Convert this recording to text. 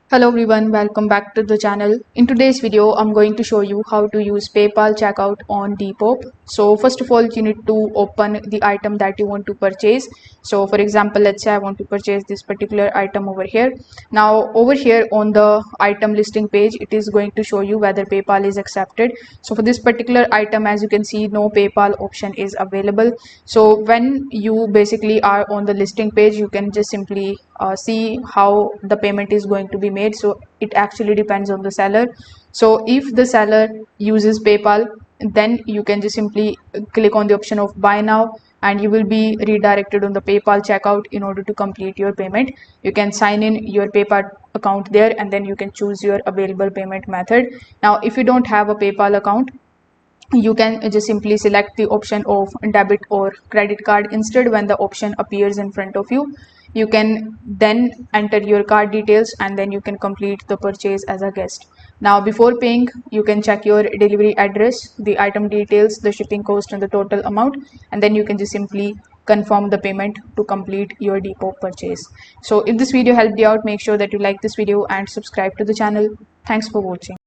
Hello everyone, welcome back to the channel. In today's video, I'm going to show you how to use PayPal checkout on Depop. So first of all, you need to open the item that you want to purchase. So for example, let's say I want to purchase this particular item over here. Now over here on the item listing page, it is going to show you whether PayPal is accepted. So for this particular item, as you can see, no PayPal option is available. So when you basically are on the listing page, you can just simply see how the payment is going to be made. So it actually depends on the seller. So if the seller uses PayPal, then you can just simply click on the option of buy now, and you will be redirected on the PayPal checkout in order to complete your payment. You can sign in your PayPal account there, and then you can choose your available payment method. Now if you don't have a PayPal account, you can just simply select the option of debit or credit card instead. When the option appears in front of you, you can then enter your card details, and then you can complete the purchase as a guest. Now before paying, you can check your delivery address, the item details, the shipping cost, and the total amount, and then you can just simply confirm the payment to complete your Depop purchase. So if this video helped you out, make sure that you like this video and subscribe to the channel. Thanks for watching.